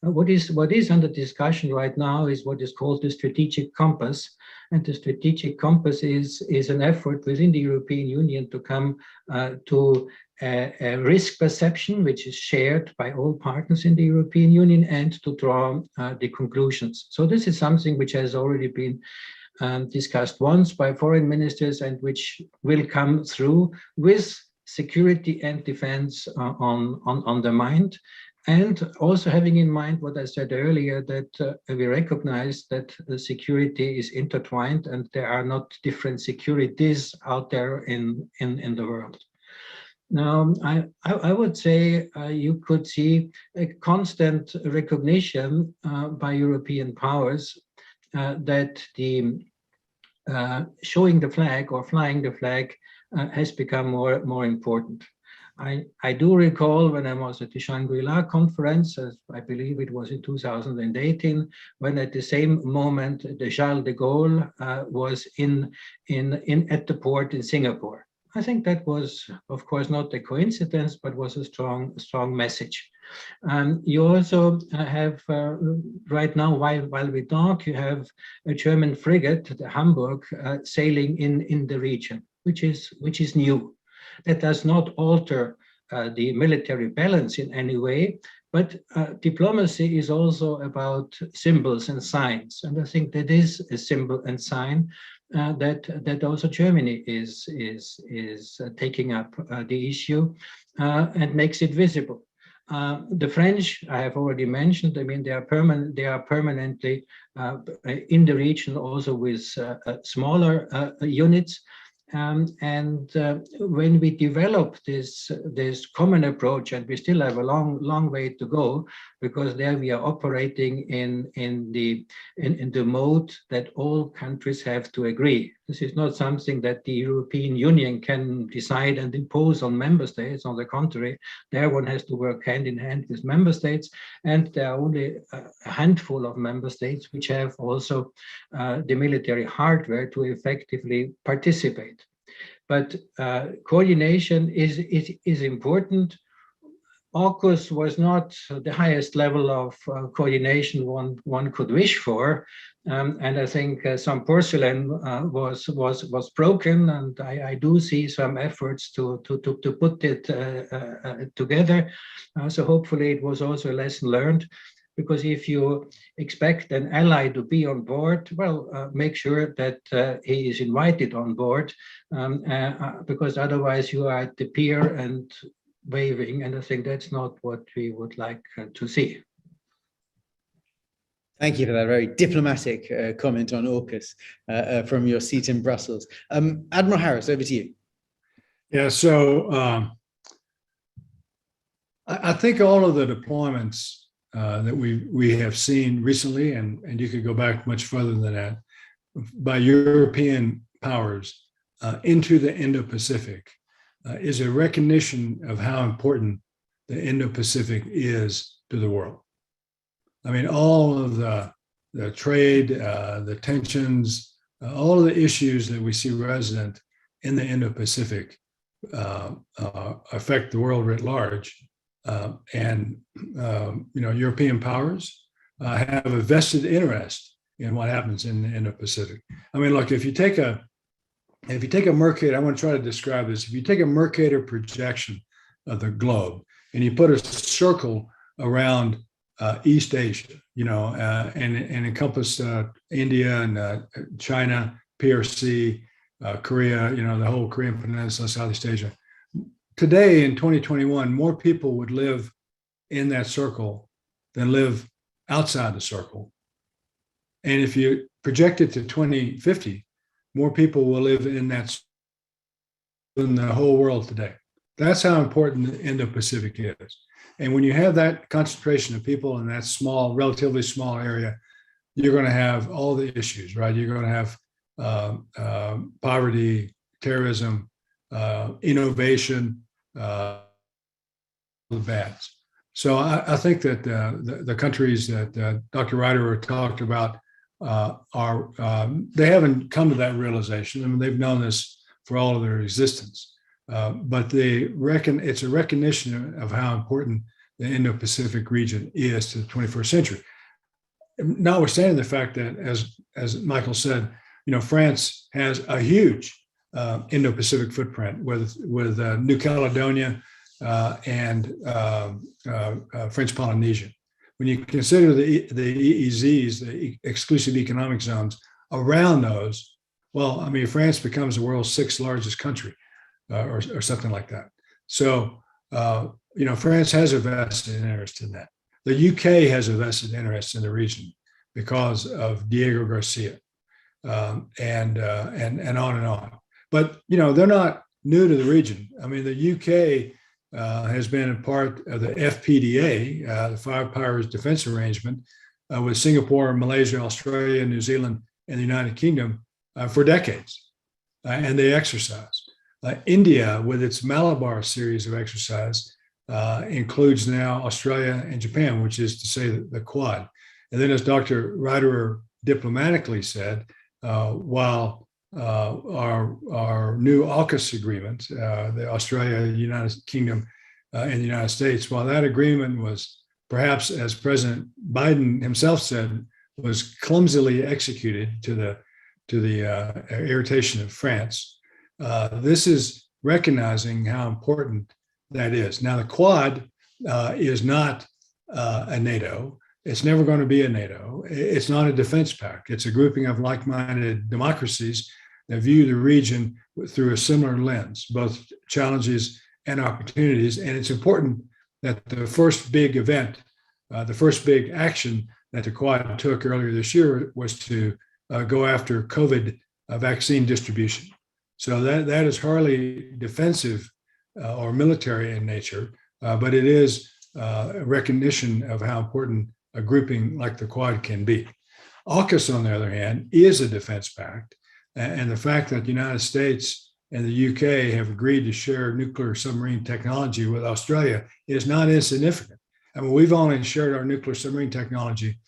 What is under discussion right now is what is called the strategic compass, and the strategic compass is an effort within the European Union to come to a risk perception which is shared by all partners in the European Union and to draw the conclusions. So this is something which has already been discussed once by foreign ministers and which will come through with security and defense on the mind. And also having in mind what I said earlier, that we recognize that the security is intertwined and there are not different securities out there in the world. Now, I would say you could see a constant recognition by European powers that the showing the flag or flying the flag has become more important. I do recall when I was at the Shangri-La conference, I believe it was in 2018, when at the same moment the Charles de Gaulle was at the port in Singapore. I think that was, of course, not a coincidence, but was a strong message. You also have right now, while we talk, you have a German frigate, the Hamburg, sailing in the region, which is new. That does not alter the military balance in any way, But diplomacy is also about symbols and signs. And I think that is a symbol and sign that also Germany is taking up the issue and makes it visible. The French, I have already mentioned. I mean, they are permanently in the region, also with smaller units. When we develop this common approach, and we still have a long way to go, because there we are operating in the mode that all countries have to agree. This is not something that the European Union can decide and impose on member states. On the contrary, there one has to work hand in hand with member states, and there are only a handful of member states which have also the military hardware to effectively participate. But coordination is important. AUKUS was not the highest level of coordination one could wish for, and I think some porcelain was broken, and I do see some efforts to put it together. So hopefully it was also a lesson learned. Because if you expect an ally to be on board, well, make sure that he is invited on board, because otherwise you are at the pier and waving, and I think that's not what we would like to see. Thank you for that very diplomatic comment on AUKUS from your seat in Brussels. Admiral Harris, over to you. Yeah, so I think all of the deployments that we have seen recently, and you could go back much further than that, by European powers into the Indo-Pacific is a recognition of how important the Indo-Pacific is to the world. I mean, all of the trade, the tensions, all of the issues that we see resident in the Indo-Pacific affect the world writ large. European powers have a vested interest in what happens in the Indo-Pacific. I mean, look, if you take a Mercator, I want to try to describe this. If you take a Mercator projection of the globe and you put a circle around East Asia, and encompass India and China, PRC, Korea, the whole Korean Peninsula, Southeast Asia. Today in 2021, more people would live in that circle than live outside the circle. And if you project it to 2050, more people will live in the whole world today. That's how important the Indo-Pacific is. And when you have that concentration of people in that small, relatively small area, you're going to have all the issues, right? You're going to have poverty, terrorism, innovation, the bads. So I think that the countries that Dr. Ryder talked about they haven't come to that realization. I mean, they've known this for all of their existence, but it's a recognition of how important the Indo-Pacific region is to the 21st century. Notwithstanding the fact that, as Michael said, France has a huge Indo-Pacific footprint with New Caledonia and French Polynesia. When you consider the EEZs, the exclusive economic zones around those, well, I mean, France becomes the world's 6th largest country, or something like that. So, France has a vested interest in that. The UK has a vested interest in the region because of Diego Garcia, and on and on. But they're not new to the region. I mean, the UK has been a part of the FPDA, the Five Powers Defense Arrangement, with Singapore, Malaysia, Australia, New Zealand, and the United Kingdom for decades, and they exercise. India, with its Malabar series of exercise, includes now Australia and Japan, which is to say the Quad. And then, as Dr. Ryder diplomatically said, while our new AUKUS agreement, the Australia, United Kingdom, and the United States, while that agreement was perhaps, as President Biden himself said, was clumsily executed to the irritation of France, this is recognizing how important that is. Now, the Quad is not a NATO. It's never going to be a NATO. It's not a defense pact. It's a grouping of like-minded democracies that view the region through a similar lens, both challenges and opportunities. And it's important that the first big event, the first big action that the Quad took earlier this year was to go after COVID vaccine distribution. So that is hardly defensive or military in nature, but it is a recognition of how important a grouping like the Quad can be. AUKUS, on the other hand, is a defense pact. And the fact that the United States and the UK have agreed to share nuclear submarine technology with Australia is not insignificant. I mean, we've only shared our nuclear submarine technology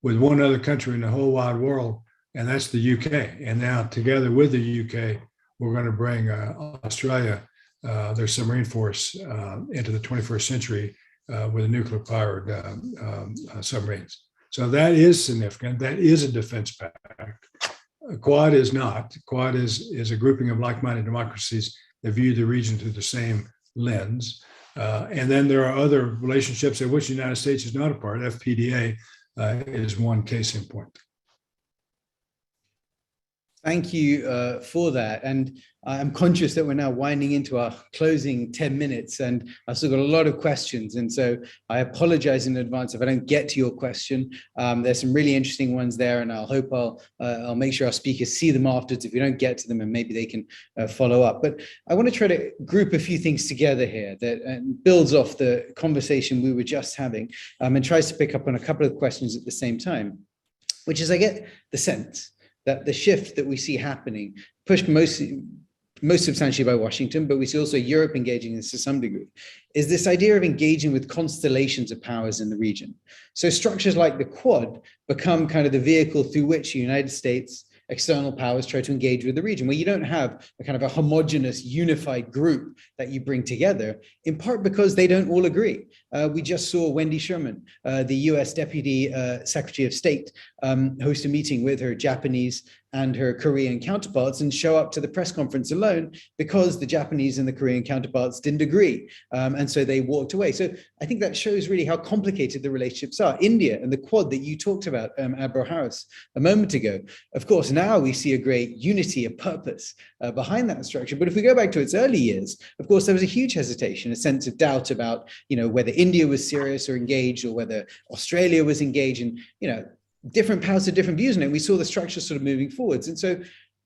with one other country in the whole wide world, and that's the UK. And now together with the UK, we're going to bring Australia, their submarine force, into the 21st century with a nuclear-powered submarines. So that is significant. That is a defense pact. Quad is not. Quad is a grouping of like-minded democracies that view the region through the same lens. And then there are other relationships of which the United States is not a part. FPDA is one case in point. Thank you for that. And I'm conscious that we're now winding into our closing 10 minutes, and I've still got a lot of questions. And so I apologize in advance if I don't get to your question. There's some really interesting ones there, and I'll make sure our speakers see them afterwards if we don't get to them, and maybe they can follow up. But I want to try to group a few things together here that builds off the conversation we were just having, and tries to pick up on a couple of questions at the same time, which is I get the sense that the shift that we see happening, pushed most substantially by Washington, but we see also Europe engaging in this to some degree, is this idea of engaging with constellations of powers in the region. So structures like the Quad become kind of the vehicle through which the United States, external powers try to engage with the region, where you don't have a kind of a homogenous, unified group that you bring together, in part because they don't all agree. We just saw Wendy Sherman, the US Deputy Secretary of State, host a meeting with her Japanese and her Korean counterparts and show up to the press conference alone because the Japanese and the Korean counterparts didn't agree. And so they walked away. So I think that shows really how complicated the relationships are. India and the Quad that you talked about, Admiral Harris, a moment ago. Of course, now we see a great unity, a purpose behind that structure. But if we go back to its early years, of course, there was a huge hesitation, a sense of doubt about, whether India was serious or engaged, or whether Australia was engaged, and, different powers have different views on it. We saw the structure sort of moving forwards. And so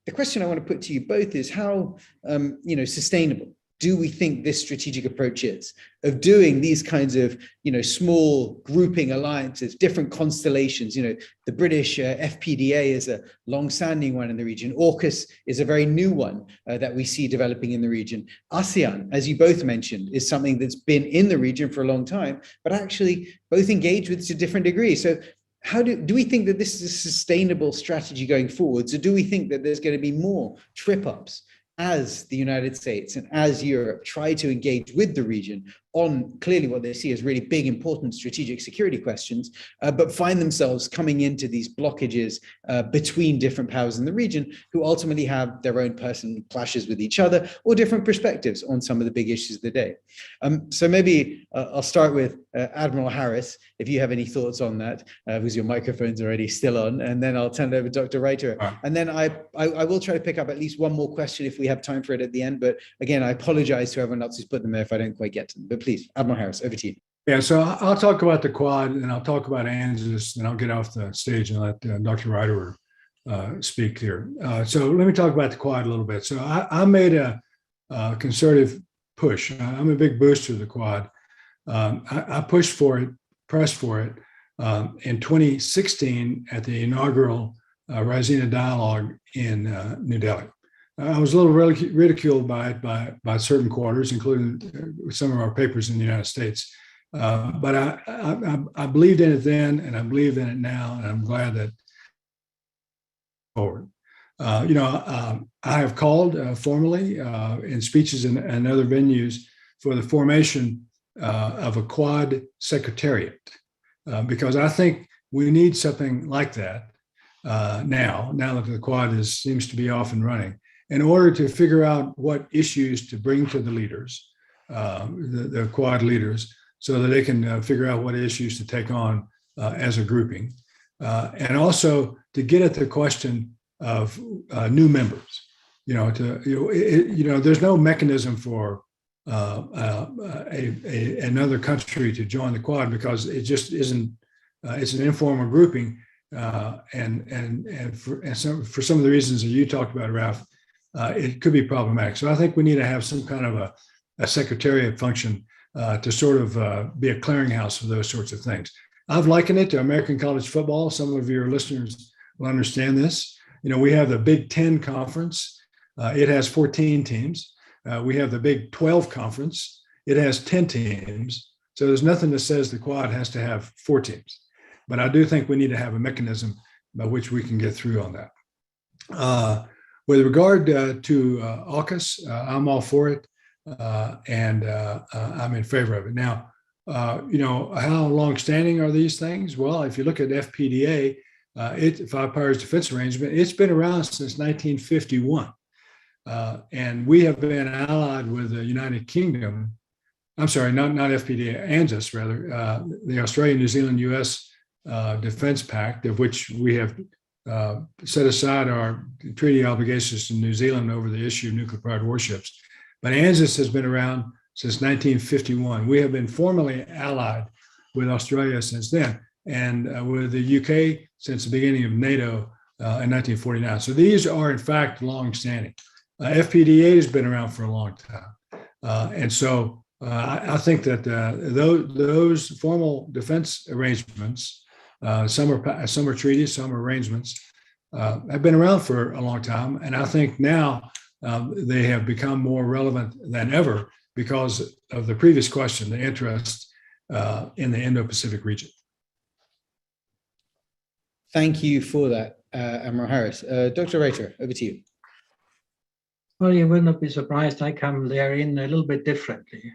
the question I want to put to you both is how, sustainable do we think this strategic approach is of doing these kinds of, small grouping alliances, different constellations? The British FPDA is a long-standing one in the region. AUKUS is a very new one that we see developing in the region. ASEAN, as you both mentioned, is something that's been in the region for a long time, but actually both engage with to different degrees. So how do we think that this is a sustainable strategy going forwards, or do we think that there's going to be more trip-ups as the United States and as Europe try to engage with the region on clearly what they see as really big, important strategic security questions, but find themselves coming into these blockages between different powers in the region who ultimately have their own personal clashes with each other or different perspectives on some of the big issues of the day? So maybe I'll start with Admiral Harris, if you have any thoughts on that, because your microphone's already still on, and then I'll turn it over to Dr. Reiter. Right. And then I will try to pick up at least one more question if we have time for it at the end, but again, I apologize to everyone else who's put them there if I don't quite get to them. But please, Admiral Harris, over to you. Yeah, so I'll talk about the Quad, and I'll talk about ANZUS, and I'll get off the stage and let Dr. Reiter speak here. So let me talk about the Quad a little bit. So I made a concerted push. I'm a big booster of the Quad. I pushed for it, pressed for it in 2016 at the inaugural Raisina Dialogue in New Delhi. I was a little ridiculed by it by certain quarters, including some of our papers in the United States. But I believed in it then, and I believe in it now, and I'm glad that forward. I have called formally in speeches and other venues for the formation of a Quad secretariat, because I think we need something like that now that the Quad seems to be off and running, in order to figure out what issues to bring to the leaders, the Quad leaders, so that they can figure out what issues to take on as a grouping. And also to get at the question of new members. There's no mechanism for another country to join the Quad because it just isn't. It's an informal grouping, and for some of the reasons that you talked about, Ralph, it could be problematic. So I think we need to have some kind of a secretariat function to sort of be a clearinghouse for those sorts of things. I've likened it to American college football. Some of your listeners will understand this. We have the Big Ten Conference. It has 14 teams. We have the Big 12 Conference. It has 10 teams. So there's nothing that says the Quad has to have 4 teams. But I do think we need to have a mechanism by which we can get through on that. With regard to AUKUS, I'm all for it, and I'm in favor of it. Now, how long-standing are these things? Well, if you look at FPDA, Five Powers Defense Arrangement, it's been around since 1951. And we have been allied with the United Kingdom. I'm sorry, not FPDA, ANZUS rather, the Australia, New Zealand, U.S. Defense Pact, of which we have set aside our treaty obligations to New Zealand over the issue of nuclear-powered warships. But ANZUS has been around since 1951. We have been formally allied with Australia since then, and with the UK since the beginning of NATO in 1949. So these are, in fact, long-standing. FPDA has been around for a long time. And so I think that those formal defense arrangements, some are treaties, some are arrangements, have been around for a long time. And I think now they have become more relevant than ever because of the previous question, the interest in the Indo-Pacific region. Thank you for that, Admiral Harris. Dr. Reiter, over to you. Well, you will not be surprised. I come therein a little bit differently.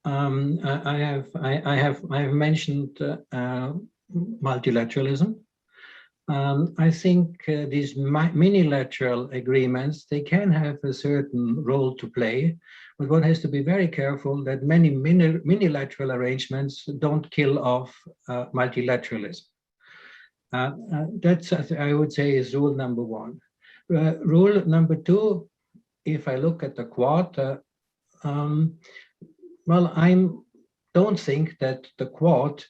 I have mentioned multilateralism. I think these minilateral agreements, they can have a certain role to play, but one has to be very careful that many minilateral arrangements don't kill off multilateralism. That's, I would say, is rule number one. Rule number two, if I look at the Quad, well, I don't think that the Quad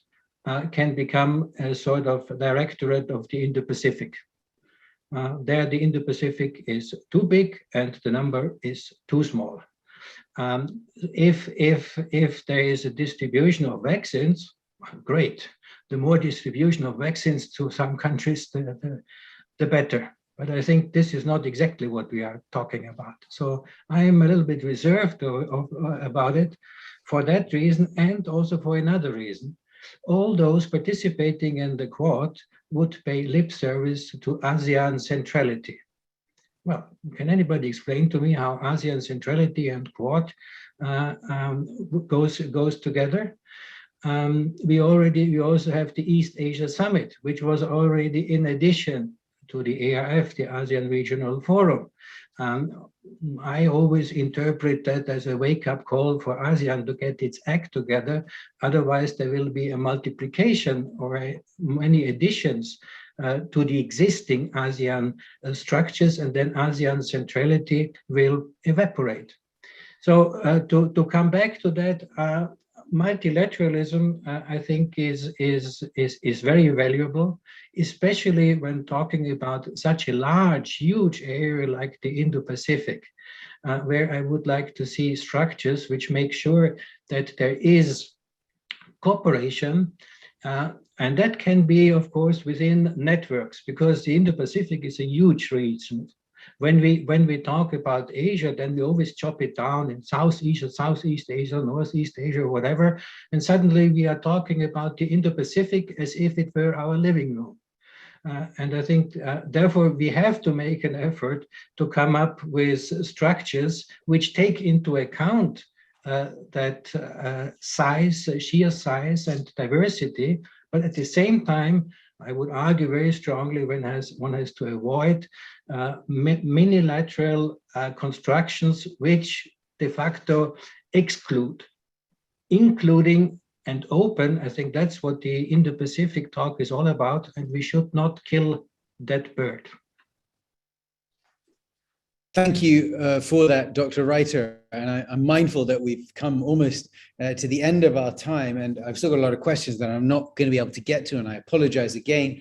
can become a sort of directorate of the Indo-Pacific. There, the Indo-Pacific is too big and the number is too small. If there is a distribution of vaccines, great. The more distribution of vaccines to some countries, the better. But I think this is not exactly what we are talking about. So I am a little bit reserved about it for that reason, and also for another reason. All those participating in the Quad would pay lip service to ASEAN centrality. Well, can anybody explain to me how ASEAN centrality and Quad goes together? We also have the East Asia Summit, which was already in addition to the ARF, the ASEAN Regional Forum. I always interpret that as a wake-up call for ASEAN to get its act together. Otherwise, there will be a multiplication or many additions to the existing ASEAN structures, and then ASEAN centrality will evaporate. So to come back to that, multilateralism, I think, is very valuable, especially when talking about such a large, huge area like the Indo-Pacific, where I would like to see structures which make sure that there is cooperation, and that can be, of course, within networks, because the Indo-Pacific is a huge region. When we talk about Asia, then we always chop it down in Southeast Asia, Northeast Asia, whatever, and suddenly we are talking about the Indo-Pacific as if it were our living room. And I think, therefore, we have to make an effort to come up with structures which take into account that size, sheer size and diversity, but at the same time, I would argue very strongly one has to avoid minilateral constructions which de facto exclude, including and open. I think that's what the Indo-Pacific talk is all about, and we should not kill that bird. Thank you for that, Dr. Reiter. And I'm mindful that we've come almost to the end of our time, and I've still got a lot of questions that I'm not going to be able to get to, and I apologize again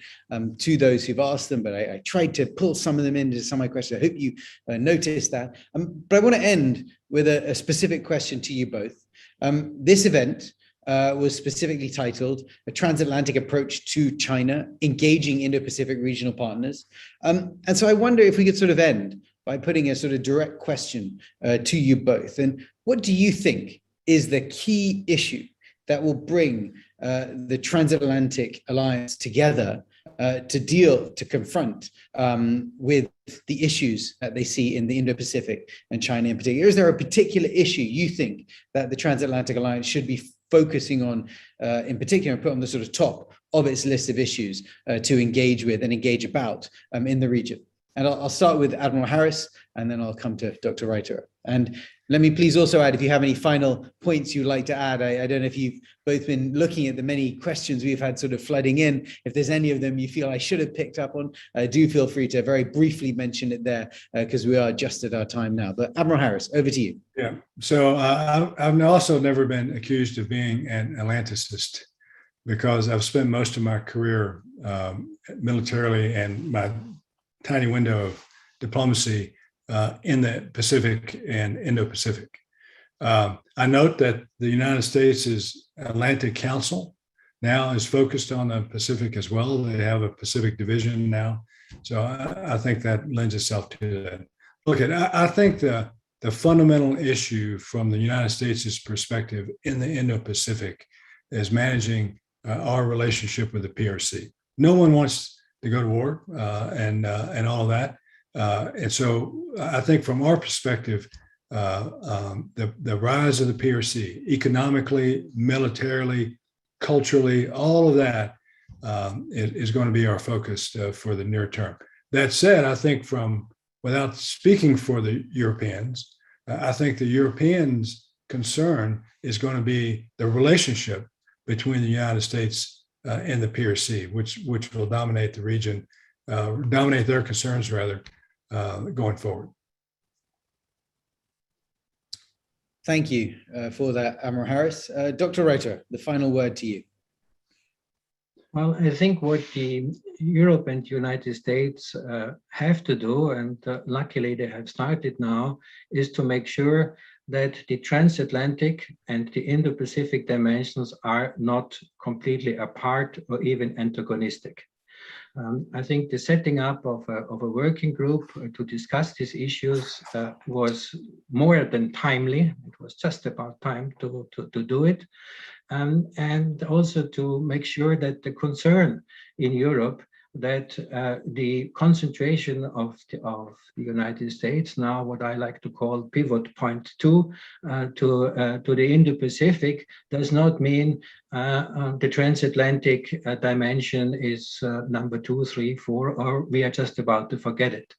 to those who've asked them, but I tried to pull some of them into some of my questions. I hope you noticed that. But I want to end with a specific question to you both. This event was specifically titled A Transatlantic Approach to China, Engaging Indo-Pacific Regional Partners. And so I wonder if we could sort of end by putting a sort of direct question to you both. And what do you think is the key issue that will bring the Transatlantic Alliance together to confront with the issues that they see in the Indo-Pacific and China in particular? Is there a particular issue you think that the Transatlantic Alliance should be focusing on in particular, and put on the sort of top of its list of issues to engage with and engage about in the region? And I'll start with Admiral Harris, and then I'll come to Dr. Reiter. And let me please also add, if you have any final points you'd like to add, I don't know if you've both been looking at the many questions we've had sort of flooding in. If there's any of them you feel I should have picked up on, do feel free to very briefly mention it there, because we are just at our time now. But Admiral Harris, over to you. Yeah, so I've also never been accused of being an Atlanticist, because I've spent most of my career militarily and my tiny window of diplomacy in the Pacific and Indo-Pacific. I note that the United States' Atlantic Council now is focused on the Pacific as well. They have a Pacific division now. So I think that lends itself to that. Look, I think the fundamental issue from the United States' perspective in the Indo-Pacific is managing our relationship with the PRC. No one wants to go to war and all of that. And so I think from our perspective, the rise of the PRC, economically, militarily, culturally, all of that is going to be our focus for the near term. That said, I think without speaking for the Europeans, I think the Europeans' concern is going to be the relationship between the United States and the PRC, which will dominate the region, dominate their concerns rather, going forward. Thank you for that, Admiral Harris. Dr. Reiter, the final word to you. Well, I think what the Europe and United States have to do, and luckily they have started now, is to make sure that the transatlantic and the Indo-Pacific dimensions are not completely apart or even antagonistic. I think the setting up of a working group to discuss these issues was more than timely. It was just about time to do it. And also to make sure that the concern in Europe that the concentration of the United States, now what I like to call pivot point two, to the Indo-Pacific, does not mean the transatlantic dimension is number 2, 3, 4, or we are just about to forget it.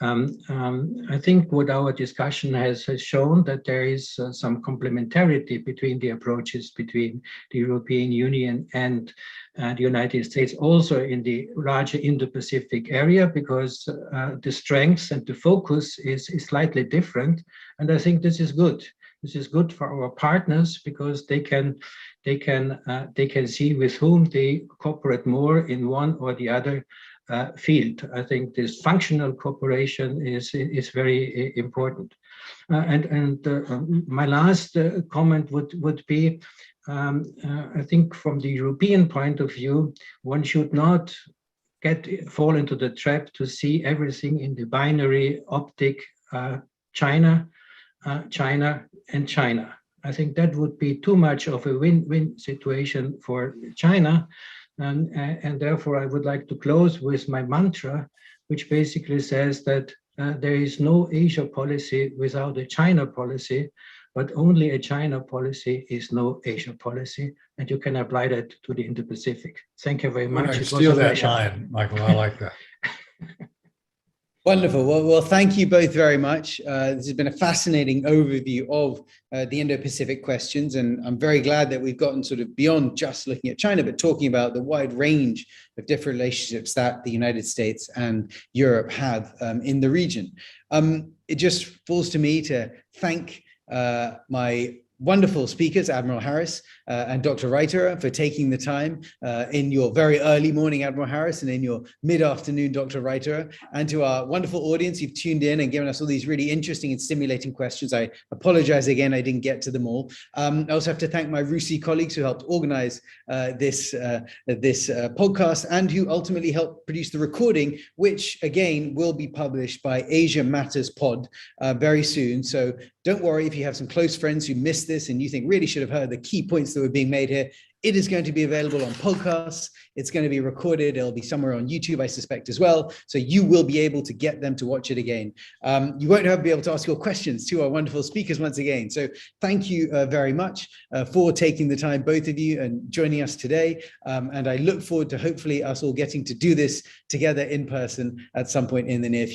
I think what our discussion has shown that there is some complementarity between the approaches between the European Union and the United States, also in the larger Indo-Pacific area, because the strengths and the focus is slightly different. And I think this is good. This is good for our partners because they can see with whom they cooperate more in one or the other field. I think this functional cooperation is very important. My last comment would be, I think from the European point of view, one should not fall into the trap to see everything in the binary optic, China, China, and China. I think that would be too much of a win-win situation for China. And therefore, I would like to close with my mantra, which basically says that there is no Asia policy without a China policy, but only a China policy is no Asia policy. And you can apply that to the Indo-Pacific. Thank you very much. Steal that line, Michael. I like that. Wonderful. Well, thank you both very much. This has been a fascinating overview of the Indo-Pacific questions, and I'm very glad that we've gotten sort of beyond just looking at China, but talking about the wide range of different relationships that the United States and Europe have in the region. It just falls to me to thank my wonderful speakers, Admiral Harris and Dr. Reiterer, for taking the time in your very early morning, Admiral Harris, and in your mid-afternoon, Dr. Reiterer, and to our wonderful audience who've tuned in and given us all these really interesting and stimulating questions. I apologize again, I didn't get to them all. I also have to thank my RUSI colleagues who helped organize this podcast and who ultimately helped produce the recording, which again will be published by Asia Matters Pod very soon. So don't worry if you have some close friends who missed this and you think really should have heard the key points that were being made here. It is going to be available on podcasts. It's going to be recorded. It'll be somewhere on YouTube, I suspect, as well. So you will be able to get them to watch it again. You won't be able to ask your questions to our wonderful speakers once again. So thank you very much for taking the time, both of you, and joining us today. And I look forward to hopefully us all getting to do this together in person at some point in the near future.